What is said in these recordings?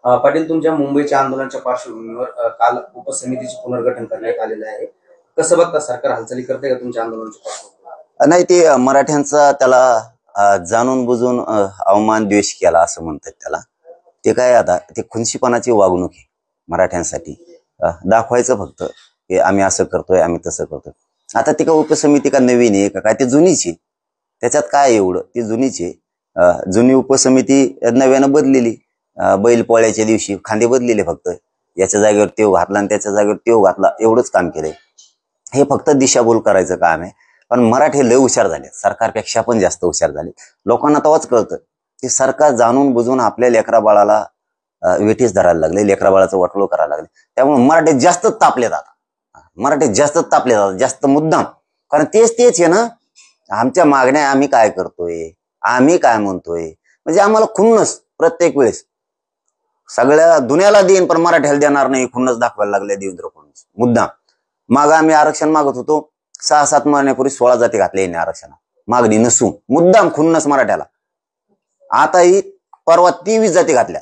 पाटील, तुमच्या मुंबईच्या आंदोलनाच्या पार्श्वभूमीवर काल उपसमितीचे पुनर्गठन करण्यात आलेले आहे. कसं बघता, सरकार हालचाली करते का तुमच्या आंदोलनाच्या पार्श्वभूमीवर? नाही, ते मराठ्यांचा त्याला जाणून बुजून अवमान द्वेष केला असं म्हणतात त्याला. ते काय, आता ते खुनशीपणाची वागणूक आहे मराठ्यांसाठी. दाखवायचं फक्त की आम्ही असं करतोय, आम्ही तसं करतोय. आता ती का उपसमिती का नवीन आहे का काय, ते जुनीच आहे. त्याच्यात काय एवढं, ती जुनीच आहे. जुनी उपसमिती नव्यानं बदलेली. बैल पोळ्याच्या दिवशी खांदे बदलेले फक्त. याच्या जागेवर तेव घातला आणि त्याच्या जागेवर तेव घातला, एवढंच काम केलंय. हे फक्त दिशाभूल करायचं काम आहे. पण मराठी लय हुशार झाले, सरकारपेक्षा पण जास्त हुशार झाले. लोकांना तेव्हाच कळतं की सरकार जाणून बुजून आपल्या लेकरा बाळाला वेठीस धरायला लागले, लेकरा बाळाचं वाटोळं करायला लागले. त्यामुळे मराठी जास्त तापले जातात, मराठी जास्त तापले जातात, जास्त मुद्दाम. कारण तेच आहे ना, आमच्या मागण्या आम्ही काय करतोय, आम्ही काय म्हणतोय, म्हणजे आम्हाला खुन्नस प्रत्येक वेळेस. सगळ्या दुनियाला देईन पण मराठ्याला देणार नाही, खुन्नस दाखवायला लागले देवेंद्र फडणवीस मुद्दाम. माग आम्ही आरक्षण मागत होतो, 6-7 महिन्यापूर्वी 16 जाती घातल्या यांनी आरक्षण मागणी नसून, मुद्दाम खुन्नस मराठ्याला. आता ही परवा 23 जाती घातल्या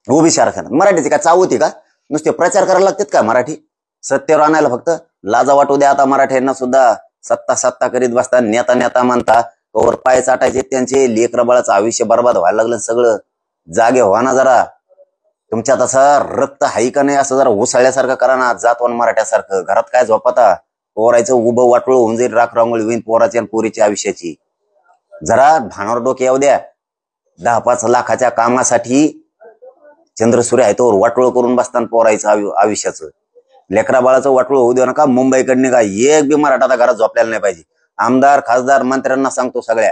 ओबीसी आरक्षणात. मराठीची काय चाव होती का? नुसते प्रचार करायला लागतात का मराठी? सत्तेवर आणायला फक्त लाजा वाटू द्या. आता मराठ्यांना सुद्धा सत्ता करीत बसता, नेता म्हणता, वर पाय चाटायचे त्यांचे. लेकरा बाळाचं आयुष्य बर्बाद व्हायला लागलं सगळं. जागे व्हा ना जरा. तुमच्यात असं रक्त हाई का नाही, असं जरा उसळल्यासारखं करा ना, जातवान मराठ्यासारखं. घरात काय झोपता, पोरायचं उभं वाटोळ होऊन जाईल, राख रांगोळी होईल पोराच्या आणि पोरीच्या आयुष्याची. जरा भानावर डोके येऊ द्या. 10-5 लाखाच्या कामासाठी चंद्रसूर्य आहे तो वाटोळ करून बसताना पोरायचं आयुष्याचं. लेकरा बाळाचं वाटोळ होऊ देऊ नका. मुंबईकडनं का एक बी मराठा आता घरात झोपलेला नाही पाहिजे. आमदार, खासदार, मंत्र्यांना सांगतो, सगळ्या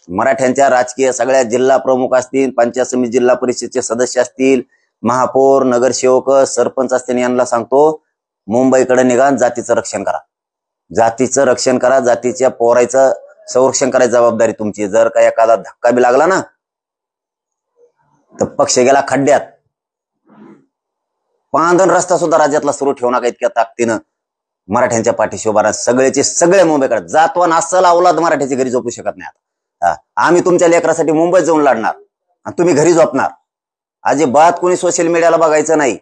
मराठ्यांच्या राजकीय सगळ्या जिल्हा प्रमुख असतील, पंचायत समिती जिल्हा परिषदचे सदस्य असतील, महापौर, नगरसेवक, सरपंच असतील, यांना सांगतो, मुंबईकडे निघा, जातीचं रक्षण करा. जातीचं रक्षण करा, जातीच्या पोरायचं संरक्षण करायची जबाबदारी तुमची. जर का एखादा धक्का बी लागला ना, तर पक्ष गेला खड्ड्यात. पांधन रस्ता सुद्धा राज्यातला सुरू ठेवू नका इतक्या ताकदीनं मराठ्यांच्या पाठीशी उभा राहा. सगळेचे सगळे मुंबईकडे. जातवान अस्सल अवलाद मराठ्याची घरी झोपू शकत नाही. आता आम्ही तुमच्या लेकरासाठी मुंबईत जाऊन लढणार आणि तुम्ही घरी झोपणार. अजिबात कोणी सोशल मीडियाला बघायचं नाही,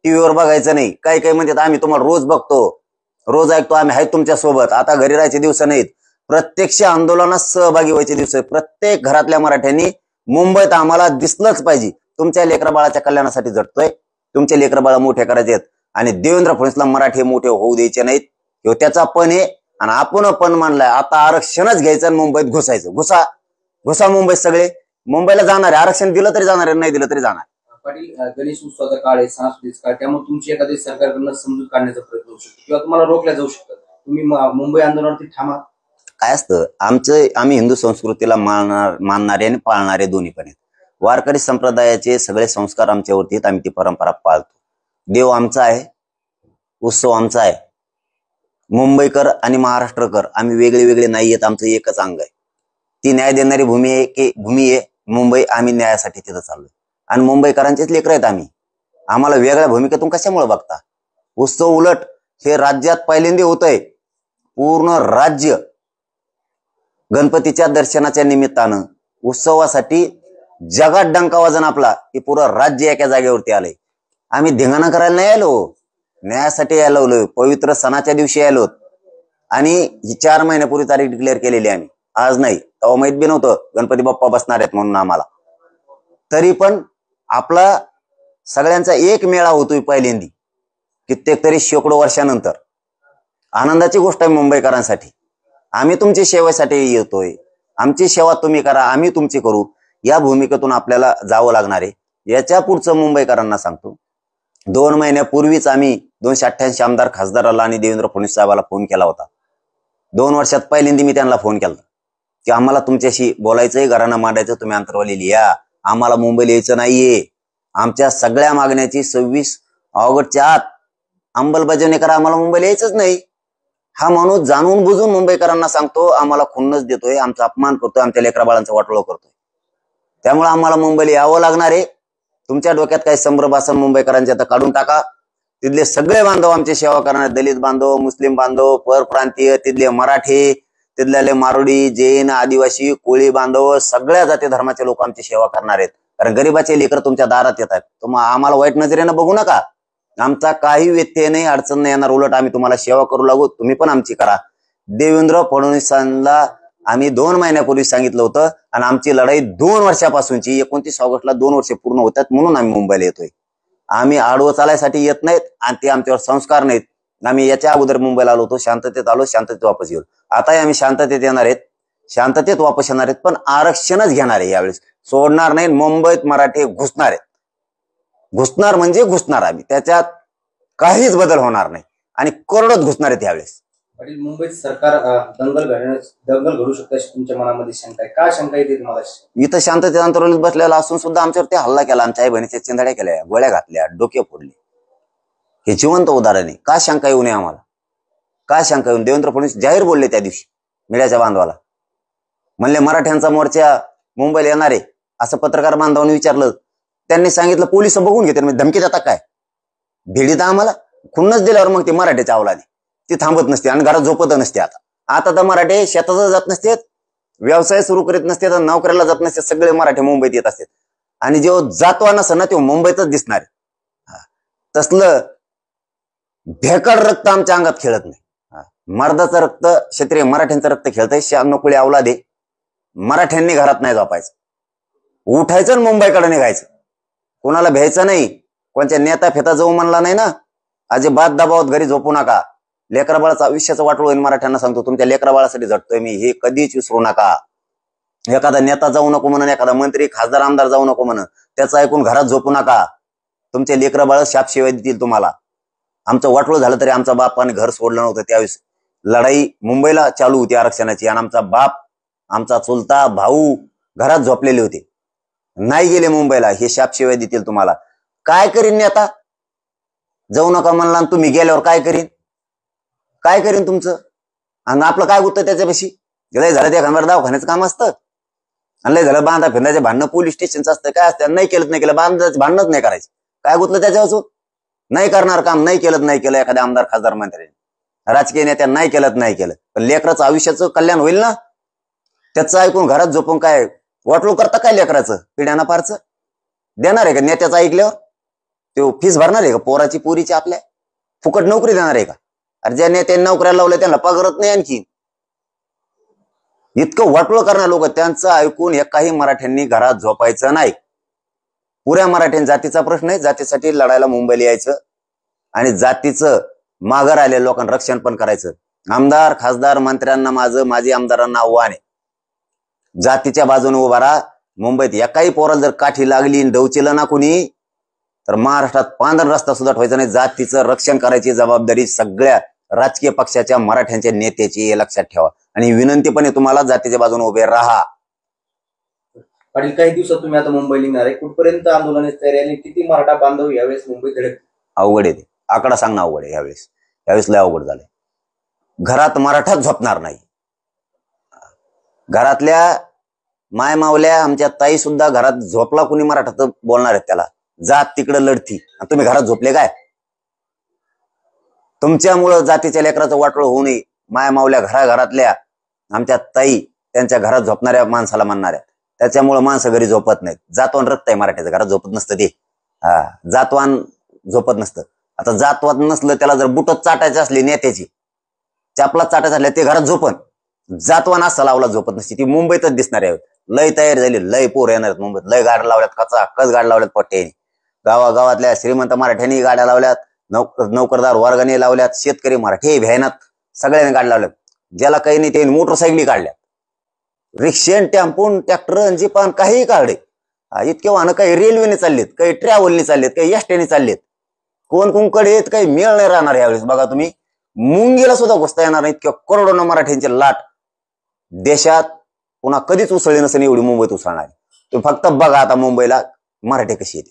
टीव्हीवर बघायचं नाही. काही म्हणतात आम्ही तुम्हाला रोज बघतो, रोज ऐकतो, आम्ही आहेत तुमच्या सोबत. आता घरी राहायचे दिवस नाहीत, प्रत्यक्ष आंदोलनात सहभागी व्हायचे दिवस. प्रत्येक घरातल्या मराठ्यांनी मुंबईत आम्हाला दिसलंच पाहिजे. तुमच्या लेकरा बाळाच्या कल्याणासाठी झटतोय. तुमचे लेकरा बाळा मोठे करायचे आहेत आणि देवेंद्र फडणवीसला मराठी मोठे होऊ द्यायचे नाहीत. ह्यो त्याचा पण आहे आणि आपण पण मानलाय. आता आरक्षणच घ्यायचं आणि मुंबईत घुसायचं. घुसा मुंबईत. सगळे मुंबईला जाणार आहे. आरक्षण दिलं तरी जाणार आहे, नाही दिलं तरी जाणार. पाटील, गणेश उत्सवाचा काळ आहे, सणासुदीचा काळ, त्यामुळे तुमची एखादी सरकारकडनं समजूत काढण्याचा प्रयत्न होऊ शकतो किंवा तुम्हाला रोखल्या जाऊ शकतात. तुम्ही मुंबई आंदोलनावरती ठामा. काय असतं आम्ही हिंदू संस्कृतीला मानणारे आणि पाळणारे दोन्ही पण आहेत. वारकरी संप्रदायाचे सगळे संस्कार आमच्यावरती आहेत, आम्ही ती परंपरा पाळतो. देव आमचा आहे, उत्सव आमचा आहे. मुंबईकर आणि महाराष्ट्रकर आम्ही वेगळे नाही आहेत, आमचं एकच अंग आहे. ती न्याय देणारी भूमी आहे मुंबई. आम्ही न्यायासाठी तिथं चाललोय आणि मुंबईकरांचेच लेकर आहेत आम्ही. आम्हाला वेगळ्या भूमिकेतून कशामुळे बघता? उत्सव उलट हे राज्यात पहिल्यांदा होतंय. पूर्ण राज्य गणपतीच्या दर्शनाच्या निमित्तानं उत्सवासाठी जगात डंका वाजन आपला की पुरं राज्य एका जागेवरती आलंय. आम्ही धिंगाणा करायला नाही आलो, न्यायासाठी आलोय. पवित्र सणाच्या दिवशी आलोत आणि ही 4 महिन्यापूर्वी तारीख डिक्लेअर केलेली आम्ही. आज नाही, तेव्हा माहित बी नव्हतं गणपती बाप्पा बसणार आहेत म्हणून आम्हाला. तरी पण आपला सगळ्यांचा एक मेळा होतोय पहिल्यांदी कित्येक तरी शेकडो वर्षानंतर. आनंदाची गोष्ट आहे मुंबईकरांसाठी. आम्ही तुमची सेवेसाठी येतोय. आमची सेवा तुम्ही करा, आम्ही तुमची करू. या भूमिकेतून आपल्याला जावं लागणार आहे. याच्या पुढचं मुंबईकरांना सांगतो, 2 महिन्यापूर्वीच आम्ही 288 आमदार, खासदाराला आणि देवेंद्र फडणवीस साहेबाला फोन केला होता. 2 वर्षात पहिल्यांदा मी त्यांना फोन केला की आम्हाला तुमच्याशी बोलायचंय, घराणं मांडायचं, तुम्ही अंतरवाली या. आम्हाला मुंबईला यायचं नाहीये. आमच्या सगळ्या मागण्याची 26 ऑगस्टच्या आत अंमलबजावणी करा. आम्हाला मुंबईला यायचंच नाही. हा माणूस जाणून बुजून मुंबईकरांना सांगतो, आम्हाला खुन्नस देतोय, आमचा अपमान करतोय, आमच्या लेकरा बाळांचा वाटोळं करतोय. त्यामुळे आम्हाला मुंबईला यावं लागणार आहे. तुमच्या डोक्यात काही संभ्रम असेल मुंबईकरांचे आता काढून टाका. तिथले सगळे बांधव आमची सेवा करणार. दलित बांधव, मुस्लिम बांधव, परप्रांतीय, तिथले मराठी, तिथले मारोडी, जैन, आदिवासी, कोळी बांधव, सगळ्या जाती धर्माचे लोक आमची सेवा करणार आहेत. कारण गरीबाचे लेकर तुमच्या दारात येतात. आम्हाला वाईट नजरेनं बघू नका. आमचा काही व्यत्यय नाही, अडचण नाही येणार. उलट आम्ही तुम्हाला सेवा करू लागू, तुम्ही पण आमची करा. देवेंद्र फडणवीसांना आम्ही 2 महिन्यापूर्वी सांगितलं होतं आणि आमची लढाई 2 वर्षापासूनची, 29 ऑगस्टला 2 वर्ष पूर्ण होतात म्हणून आम्ही मुंबईला येतोय. आम्ही आडवं चालायसाठी येत नाहीत आणि ते आमच्यावर संस्कार नाहीत. आम्ही याच्या अगोदर मुंबईला आलो होतो, शांततेत आलो, शांततेत वापस येऊ. आताही आम्ही शांततेत येणार आहेत, शांततेत वापस येणार आहेत, पण आरक्षणच घेणार आहे यावेळेस. सोडणार नाही. मुंबईत मराठी घुसणार आहेत. घुसणार म्हणजे घुसणार. आम्ही त्याच्यात काहीच बदल होणार नाही आणि कोरडत घुसणार आहेत यावेळेस. पाटील, मुंबईत सरकार दंगल घडू शकते अशी तुमच्या मनामध्ये शंका आहे. काय शंका येते तुम्हाला? इथं शांततेत अंतरावलीत बसलेला असून सुद्धा आमच्यावर ते हल्ला केला, आमच्या आई बहिणीच्या चिंधड्या केल्या, गोळ्या घातल्या, डोके फोडले. हे जिवंत उदाहरण आहे. का शंका येऊ नये आम्हाला? का शंका येऊन? देवेंद्र फडणवीस जाहीर बोलले त्या दिवशी मीडियाच्या बांधवाला, म्हणले मराठ्यांचा मोर्चा मुंबईला येणार आहे असं पत्रकार बांधवांनी विचारलं. त्यांनी सांगितलं पोलिस बघून घेते. धमकी देता काय? भेडीत आम्हाला खुन्नच दिल्यावर मग ते मराठ्याच्या अवलादी ती थांबत नसते आणि घरात झोपत नसते. आता तर मराठे शेतात जात नसते, व्यवसाय सुरू करीत नसते, नोकऱ्याला जात नसते. सगळे मराठे मुंबईत येत असतात आणि जेव्हा जातो नसं ना तेव्हा मुंबईतच दिसणार. तसलं भेकड रक्त आमच्या अंगात खेळत नाही. मर्दाचं रक्त, क्षत्रिय मराठ्यांचं रक्त खेळतंय. नकुळे अवलादे. मराठ्यांनी घरात नाही झोपायचं, उठायचं आणि मुंबईकडे निघायचं. कोणाला भ्यायचं नाही. कोणत्या नेता फेता जाऊ म्हणला नाही ना. अजिबात दबावात घरी झोपू नका. लेकराबाळाचं आयुष्याचं वाटोळ होईल. मराठ्यांना सांगतो, तुमच्या लेकराबाळासाठी झटतोय मी, हे कधीच विसरू नका. एखादा नेता जाऊ नको म्हणून, एखादा मंत्री खासदार आमदार जाऊ नको म्हणून त्याचं ऐकून घरात झोपू नका. तुमचे लेकराबाळ शापशिवाय देतील तुम्हाला. आमचं वाटोळ झालं तरी आमचा बापाने घर सोडलं नव्हतं. त्यावेळेस लढाई मुंबईला चालू होती आरक्षणाची आणि आमचा बाप, आमचा चुलता भाऊ घरात झोपलेले होते, नाही गेले मुंबईला. हे शापशिवाय देतील तुम्हाला. काय करीन नेता? जाऊ नका म्हणला आणि तुम्ही गेल्यावर काय करीन? काय करीन तुमचं? आणि आपलं काय गुत्त त्याच्यापाशी? लय झालं ते घामार दवाखान्याचं काम असतं आणि लय झालं बांधा फिरण्याचे भांडणं पोलीस स्टेशनचं असतं. काय असतं? नाही केलं नाही केलं, बांधायचं भांडणच नाही करायचं. काय गुतलं त्याच्यापासून? नाही करणार काम, नाही केलं एखाद्या आमदार खासदार मंत्र्यांनी, राजकीय नेत्या नाही केलं, पण लेकराचं आयुष्याचं कल्याण होईल ना. त्याचं ऐकून घरात झोपून काय वाटलो करता काय? लेकराचं पिढ्याना फारचं देणार आहे का? नेत्याचं ऐकल्यावर तो फीस भरणार आहे का? पोराची पोरीची आपल्या फुकट नोकरी देणार आहे का? अरे ज्या नेत्यांनी नोकऱ्याला लावल्या त्यांना पगारच नाही. आणखी इतकं वाटोळ करणार लोक, त्यांचं ऐकून एकाही मराठ्यांनी घरात झोपायचं नाही. पुऱ्या मराठ्यां जातीचा प्रश्न आहे. जातीसाठी लढायला मुंबईला यायचं आणि जातीचं माघार आलेल्या लोकांना रक्षण पण करायचं. आमदार खासदार मंत्र्यांना माझी आमदारांना आव्हान आहे, जातीच्या बाजूने उभा राहा. मुंबईत एकाही पोराला जर काठी लागली डवचिलं ना कुणी तर महाराष्ट्रात पांढरा रस्ता सुद्धा ठेवायचा नाही. जातीचं रक्षण करायची जबाबदारी सगळ्या राजकीय पक्षाच्या मराठ्यांच्या नेत्याची, हे लक्षात ठेवा. आणि विनंती पण आहे तुम्हाला, जातीच्या बाजूने उभे राहा. पाटील, काही दिवसात तुम्ही आता मुंबईला निघणार आहे. कुठपर्यंत आंदोलनाची तयारी आणि किती मराठा बांधव यावेळेस मुंबईत धडक? अवघड आहे ते. आकडा सांगणं अवघड आहे यावेळेस लय अवघड झालंय. घरात मराठाच झोपणार नाही. घरातल्या माय मावल्या आमच्या ताई सुद्धा घरात झोपला कुणी मराठात बोलणार आहेत त्याला, जात तिकडे लढती. तुम्ही घरात झोपले काय? तुमच्यामुळं जातीच्या लेकराचं वाटोळ होऊ नये. माय मावल्या घराघरातल्या आमच्या ताई त्यांच्या घरात झोपणाऱ्या माणसाला म्हणणाऱ्या, त्याच्यामुळे माणसं घरी झोपत नाहीत. जातवान रक्त आहे मराठ्याचं, घरात झोपत नसतं ते. जातवान झोपत नसतं. आता जातवान नसलं, त्याला जर बुटच चाटायची असली नेत्याची, चापला चाटायचं असल्या, ते घरात झोपन. जातवान असा लावला झोपत नसते. ती मुंबईतच दिसणार आहे. लय तयारी झाली, लय पोर येणार आहेत मुंबईत. लय गाड्या लावल्यात, कच गाड्या लावल्यात पट्ट्याने. गावागावातल्या श्रीमंत मराठ्यांनी गाड्या लावल्यात, नोकरदार वर्गाने लावल्यात, शेतकरी मराठी भ्यानात सगळ्यांनी गाड्या लावल्यात. ज्याला काही नाही त्यांनी मोटरसायकली काढल्यात, रिक्षेन टेम्पून ट्रॅक्टर जीपान काही काढले. इतके वाहनं काही रेल्वेने चाललेत, काही ट्रॅव्हलने चाललेत, काही एसटीने चाललेत. कोणकडे येत काही मेळ नाही राहणार यावेळेस. बघा तुम्ही, मुंगीला सुद्धा घुसता येणार नाही. इतक्या करोडोना मराठ्यांची लाट देशात पुन्हा कधीच उसळली नसेल एवढी मुंबईत उसळणार. तुम्ही फक्त बघा आता मुंबईला मराठी कशी येते.